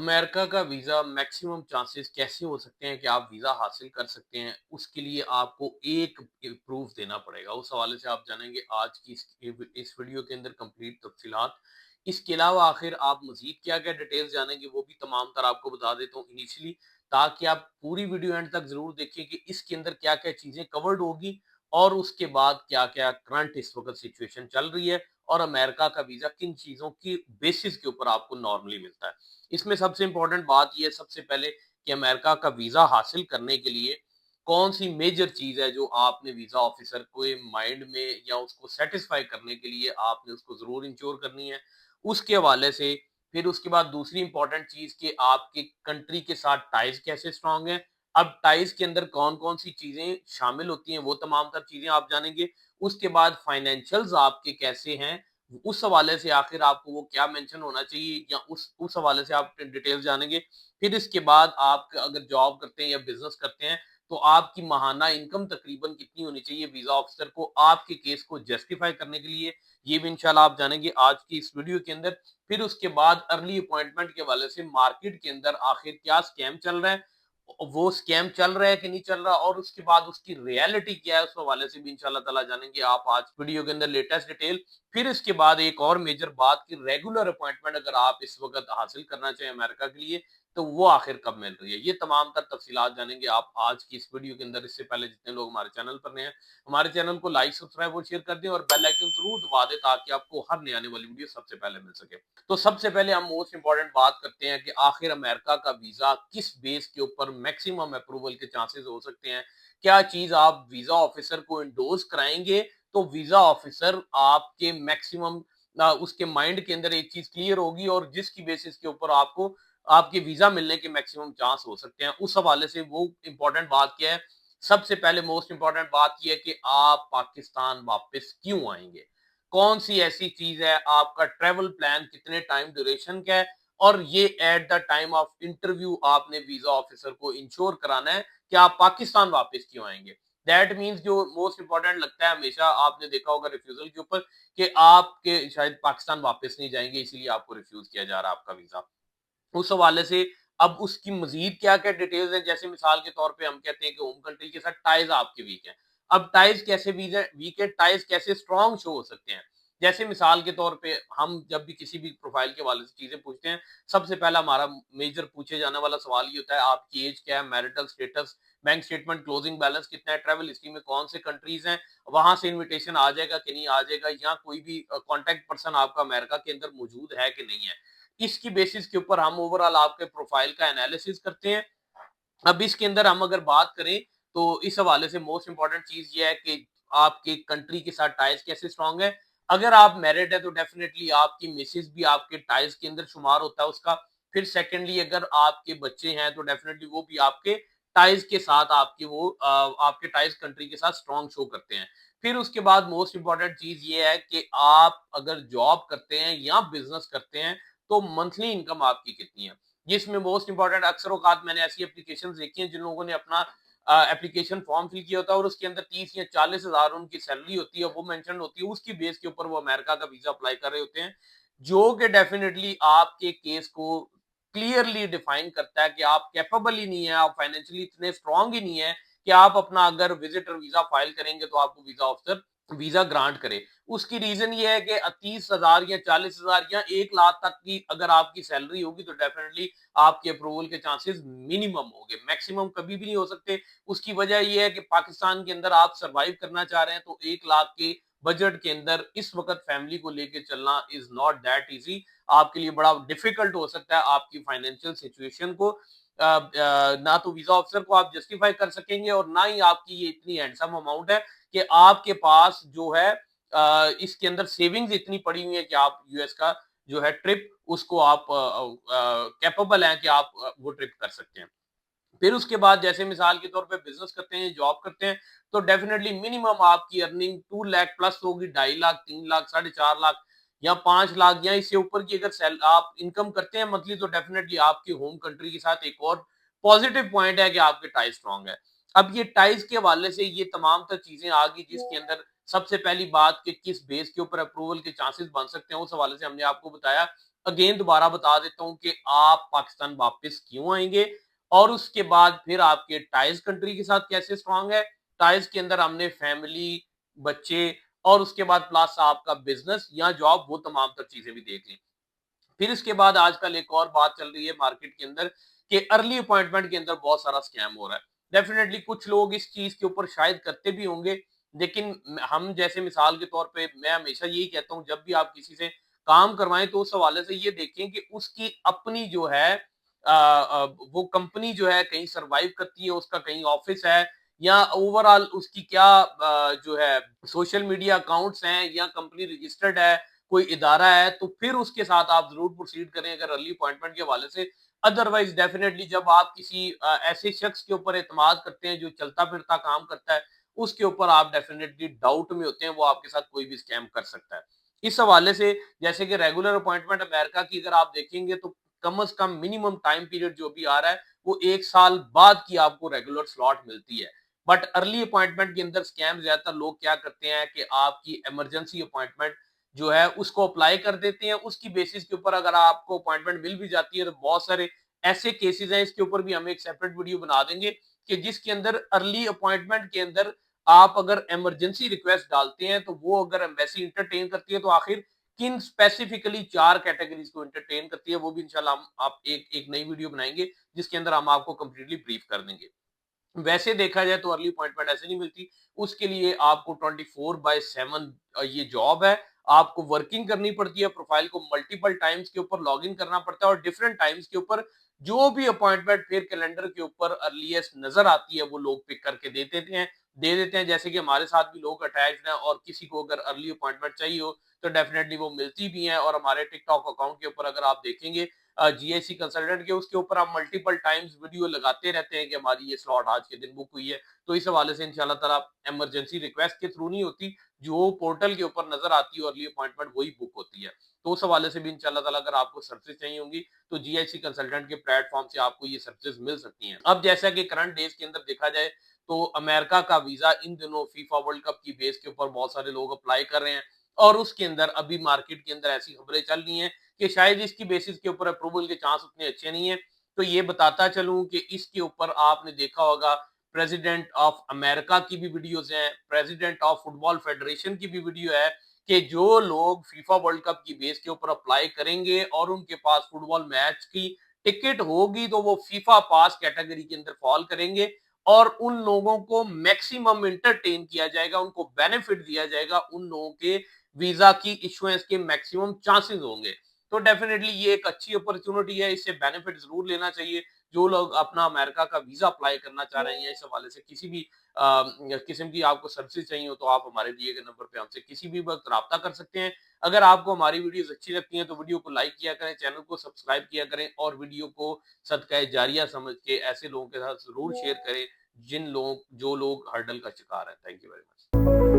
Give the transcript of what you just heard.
America का visa maximum chances कैसे हो सकते हैं कि आप वीज़ा हासिल कर सकते हैं, उसके लिए आपको एक प्रूफ देना पड़ेगा। उस हवाले से आप जानेंगे आज की इस वीडियो के अंदर कंप्लीट तफ़सीलात। इसके अलावा आखिर आप मज़ीद क्या-क्या डिटेल्स जानेंगे वो भी तमाम तर आपको बता देता हूँ इनिशियली, ताकि आप पूरी वीडियो एंड तक ज़रूर देखिए कि इसके अंदर क्या-क्या चीज़ें कवर्ड होगी और उसके बाद क्या-क्या करंट इस वक़्त सिचुएशन चल रही है और अमेरिका का वीज़ा किन चीज़ों की बेसिस के ऊपर आपको नॉर्मली मिलता है। इसमें सबसे इम्पोर्टेंट बात ये है सबसे पहले कि अमेरिका का वीज़ा हासिल करने के लिए कौन-सी मेजर चीज़ है जो आपने वीज़ा ऑफ़िसर के माइंड में या उसको सैटिस्फाई करने के लिए आपने उसको ज़रूर इंश्योर करनी है। उसके हवाले से फिर उसके बाद दूसरी इम्पोर्टेंट चीज़ कि आपके कंट्री के साथ टाइज़ कैसे स्ट्रॉन्ग हैं। अब टाइज़ के अंदर कौन-कौन सी चीज़ें शामिल होती हैं, वो तमाम तर चीज़ें आप जानेंगे। उसके बाद फाइनेंशियल्स आपके कैसे हैं, उस हवाले से आखिर आपको वो क्या मेंशन होना चाहिए या उस हवाले से आप डिटेल्स जानेंगे। फिर इसके बाद आप अगर जॉब करते हैं या बिज़नेस करते हैं, तो आपकी माहाना इनकम तकरीबन कितनी होनी चाहिए वीज़ा ऑफिसर को आपके केस को जस्टिफाई करने के लिए, ये भी इंशाल्लाह आप जानेंगे आज की इस वीडियो के अंदर। फिर उसके बाद अर्ली अपॉइंटमेंट के हवाले से मार्केट के अंदर आखिर क्या स्कैम चल रहा है, वो स्कैम चल रहा है कि नहीं चल रहा और उसके बाद उसकी रियलिटी क्या है, उस हवाले से भी इंशाल्लाह ताला जानेंगे आप आज वीडियो के अंदर लेटेस्ट डिटेल। फिर इसके बाद एक और मेजर बात कि रेगुलर अपॉइंटमेंट अगर आप इस वक़्त हासिल करना चाहें अमेरिका के लिए, तो वो आखिर कब मिल रही है? ये तमाम तर तफ़सीलात जानेंगे आप आज की इस वीडियो के अंदर। इससे पहले जितने लोग हमारे चैनल पर नए हैं, हमारे चैनल को लाइक, सब्सक्राइब और शेयर कर दें और बेल आइकन ज़रूर दबा दें ताकि आपको हर नई आने वाली वीडियो सबसे पहले मिल सके। तो सबसे पहले हम मोस्ट इम्पोर्टेंट बात करते हैं कि आखिर अमेरिका का वीज़ा किस बेस के ऊपर मैक्सिमम अप्रूवल के चांसेस हो सकते हैं? क्या चीज़ आप वीज़ा ऑफिसर को एंडोर्स कराएँगे तो वीज़ा ऑफिसर आपके मैक्सिमम उसके माइंड के अंदर एक चीज़ क्लियर होगी और जिसकी बेसिस के ऊपर आपको आपके वीज़ा मिलने के मैक्सिमम चांस हो सकते हैं। उस हवाले से वो इम्पोर्टेंट बात क्या है? सबसे पहले मोस्ट इम्पोर्टेंट बात ये है कि आप पाकिस्तान वापस क्यों आएँगे? कौन-सी ऐसी चीज़ है, आपका ट्रैवल प्लान कितने टाइम ड्यूरेशन का है और ये at the time of interview आपने वीज़ा ऑफिसर को इंश्योर कराना है कि आप पाकिस्तान वापस क्यों आएँगे। दैट मीन्स जो मोस्ट इम्पोर्टेंट लगता है हमेशा आपने देखा होगा रिफ्यूज़ल के ऊपर कि आपके शायद पाकिस्तान वापस नहीं जाएँगे इसीलिए आपको रिफ्यूज़ किया जा रहा है आपका वीज़ा। उस हवाले से अब उसकी मज़ीद क्या-क्या डिटेल्स हैं, जैसे मिसाल के तौर पे हम कहते हैं कि होम कंट्री के साथ टाइज़ आपके वीक हैं। अब टाइज़ कैसे वीक है, टाइज़ कैसे स्ट्रॉन्ग शो हो सकते हैं? जैसे मिसाल के तौर पे हम जब भी किसी भी प्रोफ़ाइल के हवाले से चीज़ें पूछते हैं, सबसे पहला हमारा मेजर पूछे जाने वाला सवाल ये होता है, आपकी एज क्या है, marital status, bank statement, closing balance कितना है, ट्रैवल हिस्ट्री में कौन से कंट्रीज़ हैं, वहाँ से इन्विटेशन आ जाएगा कि नहीं आ जाएगा या कोई भी कॉन्टैक्ट पर्सन आपका अमेरिका के अंदर मौजूद है कि नहीं है। इसकी बेसिस के ऊपर हम ओवरऑल आपके प्रोफाइल का एनालिसिस करते हैं। अब इसके अंदर हम अगर बात करें तो इस हवाले से मोस्ट इम्पोर्टेंट चीज ये है कि आपके कंट्री के साथ टाइज कैसे स्ट्रांग है। अगर आप मैरिड है तो डेफिनेटली आपकी मिसेज भी आपके टाइज के अंदर शुमार होता है उसका। फिर सेकेंडली अगर आपके बच्चे हैं तो डेफिनेटली वो भी आपके टाइज के साथ आपके आपके टाइज कंट्री के साथ स्ट्रांग शो करते हैं। फिर उसके बाद मोस्ट इम्पोर्टेंट चीज ये है कि आप अगर जॉब करते हैं या बिजनेस करते हैं तो मंथली इनकम आपकी कितनी है। जिसमें मोस्ट इंपॉर्टेंट अक्सर औकात मैंने ऐसी एप्लीकेशंस देखी हैं जिन लोगों ने अपना एप्लीकेशन फॉर्म फिल किया होता है और उसके अंदर 30 या 40 हजार उनकी सैलरी होती है, वो मेंशन होती है, उसकी बेस के ऊपर वो अमेरिका का वीजा अप्लाई कर रहे होते हैं, जो कि डेफिनेटली आपके केस को क्लियरली डिफाइन करता है कि आप कैपेबल ही नहीं है, आप फाइनेंशियली इतने स्ट्रांग ही नहीं है कि आप अपना अगर विजिटर वीजा फाइल करेंगे तो आपको वीजा ऑफिसर वीजा ग्रांट करे। उसकी रीजन ये है कि 30,000 या 40,000 या 1 लाख तक की अगर आपकी सैलरी होगी तो डेफिनेटली आपके अप्रूवल के चांसेस मिनिमम होंगे, मैक्सिमम कभी भी नहीं हो सकते। उसकी वजह ये है कि पाकिस्तान के अंदर आप सरवाइव करना चाह रहे हैं तो 1 लाख के बजट के अंदर इस वक्त फैमिली को लेके चलना इज नॉट दैट इजी। आपके लिए बड़ा डिफिकल्ट हो सकता है आपकी फाइनेंशियल सिचुएशन को ना तो वीजा ऑफिसर को आप जस्टिफाई कर सकेंगे और ना ही आपकी ये इतनी हैंडसम अमाउंट है कि आपके पास जो है इसके अंदर सेविंग्स इतनी पड़ी हुई है कि आप यूएस का जो है ट्रिप उसको आप कैपेबल हैं कि आप वो ट्रिप कर सकते हैं। फिर उसके बाद जैसे मिसाल के तौर पे बिजनेस करते हैं, जॉब करते हैं, तो डेफिनेटली मिनिमम आपकी अर्निंग 2 लाख प्लस होगी, 2.5 लाख, 3 लाख, 4.5 लाख या 5 लाख या इससे ऊपर की अगर सेल आप इनकम करते हैं मंथली तो डेफिनेटली आपके होम कंट्री के साथ एक और पॉजिटिव पॉइंट है कि आपके टाइज स्ट्रांग है। अब ये टाइज के हवाले से ये तमाम तर चीजें आ गई जिसके अंदर सबसे पहली बात कि किस बेस के ऊपर अप्रूवल के चांसेस बन सकते हैं, उस हवाले से हमने आपको बताया। अगेन दोबारा बता देता हूँ कि आप पाकिस्तान वापस क्यों आएंगे और उसके बाद फिर आपके टाइज कंट्री के साथ कैसे स्ट्रांग है। टाइज के अंदर हमने फैमिली, बच्चे और उसके बाद प्लस आपका बिजनेस या जॉब, वो तमाम तर चीजें भी देख ली। फिर इसके बाद आजकल एक और बात चल रही है मार्केट के अंदर कि अर्ली अपॉइंटमेंट के अंदर बहुत सारा स्कैम हो रहा है। डेफिनेटली कुछ लोग इस चीज के ऊपर शायद करते भी होंगे, लेकिन हम जैसे मिसाल के तौर पे मैं हमेशा यही कहता हूँ, जब भी आप किसी से काम करवाएं तो उस हवाले से ये देखें कि उसकी अपनी जो है वो कंपनी जो है कहीं सरवाइव करती है, उसका कहीं ऑफिस है या ओवरऑल उसकी क्या जो है सोशल मीडिया अकाउंट्स हैं या कंपनी रजिस्टर्ड है, कोई इदारा है, तो फिर उसके साथ आप जरूर प्रोसीड करें अगर अर्ली अपॉइंटमेंट के हवाले से। अदरवाइज डेफिनेटली जब आप किसी ऐसे शख्स के ऊपर एतमाद करते हैं जो चलता फिरता काम करता है, उसके ऊपर आप डेफिनेटली डाउट में होते हैं, वो आपके साथ कोई भी स्कैम कर सकता है। इस हवाले से जैसे कि रेगुलर अपॉइंटमेंट अमेरिका की अगर आप देखेंगे तो कम से कम मिनिमम टाइम पीरियड जो भी आ रहा है वो 1 साल बाद की आपको रेगुलर स्लॉट मिलती है। बट अर्ली अपॉइंटमेंट के अंदर स्कैम ज्यादातर लोग क्या करते हैं कि आपकी इमरजेंसी अपॉइंटमेंट जो है उसको अप्लाई कर देते हैं, उसकी बेसिस के ऊपर अगर आपको अपॉइंटमेंट मिल भी जाती है तो बहुत सारे ऐसे केसेस हैं, इसके ऊपर भी हम एक सेपरेट वीडियो बना देंगे कि जिसके अंदर अर्ली अपॉइंटमेंट के अंदर आप अगर इमरजेंसी रिक्वेस्ट डालते हैं तो वो अगर एम्बेसी इंटरटेन करती है तो आखिर किन स्पेसिफिकली 4 कैटेगरीज को इंटरटेन करती है, वो भी इंशाल्लाह हम आप एक एक नई वीडियो बनाएंगे जिसके अंदर हम आपको कंप्लीटली ब्रीफ कर देंगे। वैसे देखा जाए तो अर्ली अपॉइंटमेंट ऐसे नहीं मिलती, उसके लिए आपको 24/7 ये जॉब है, आपको वर्किंग करनी पड़ती है, प्रोफाइल को मल्टीपल टाइम्स के ऊपर लॉग इन करना पड़ता है और डिफरेंट टाइम्स के ऊपर जो भी अपॉइंटमेंट फिर कैलेंडर के ऊपर अर्लीस्ट नजर आती है वो लोग पिक करके दे देते हैं। जैसे कि हमारे साथ भी लोग अटैच्ड हैं और किसी को अगर अर्ली अपॉइंटमेंट चाहिए हो तो डेफिनेटली वो मिलती भी है। और हमारे टिकटॉक अकाउंट के ऊपर अगर आप देखेंगे जीआईसी कंसल्टेंट के, उसके ऊपर आप मल्टीपल टाइम्स वीडियो लगाते रहते हैं कि हमारी ये स्लॉट आज के दिन बुक हुई है। तो इस हवाले से इंशाल्लाह ताला इमरजेंसी रिक्वेस्ट के थ्रू नहीं होती, जो पोर्टल के ऊपर नजर आती है अर्ली अपॉइंटमेंट वही बुक होती है। तो उस हवाले से भी इंशाल्लाह ताला अगर आपको सर्विस चाहिए होंगी तो जीआईसी कंसल्टेंट के प्लेटफॉर्म से आपको ये सर्विस मिल सकती हैं। अब जैसा कि करंट डेज के अंदर देखा जाए तो अमेरिका का वीजा इन दिनों फीफा वर्ल्ड कप की बेस के ऊपर बहुत सारे लोग अप्लाई कर रहे हैं और उसके अंदर अभी मार्केट के अंदर ऐसी खबरें चल रही हैं कि शायद इसकी बेसिस के ऊपर अप्रूवल के चांस उतने अच्छे नहीं है। तो ये बताता चलूं कि इसके ऊपर आपने देखा होगा प्रेसिडेंट ऑफ अमेरिका की भी वीडियोस हैं, प्रेसिडेंट ऑफ फुटबॉल फेडरेशन की भी वीडियो है कि जो लोग फीफा वर्ल्ड कप की बेस के ऊपर अप्लाई करेंगे और उनके पास फुटबॉल मैच की टिकट होगी तो वो फीफा पास कैटेगरी के अंदर फॉल करेंगे और उन लोगों को मैक्सिमम एंटरटेन किया जाएगा, उनको बेनिफिट दिया जाएगा, उन लोगों के वीजा की इश्यूएंस के मैक्सिमम चांसेस होंगे। तो डेफिनेटली ये एक अच्छी अपॉर्चुनिटी है, इससे बेनिफिट जरूर लेना चाहिए। जो लोग अपना अमेरिका का वीजा अप्लाई करना चाह रहे हैं इस हवाले से किसी भी किस्म की आपको सर्विस चाहिए हो तो आप हमारे दिए गए नंबर पे हमसे किसी भी वक्त राब्ता कर सकते हैं। अगर आपको हमारी वीडियोस अच्छी लगती हैं तो वीडियो को लाइक किया करें, चैनल को सब्सक्राइब किया करें और वीडियो को सदका जारिया समझ के ऐसे लोगों के साथ जरूर शेयर करें जो लोग हर्डल का शिकार है। Thank you very much.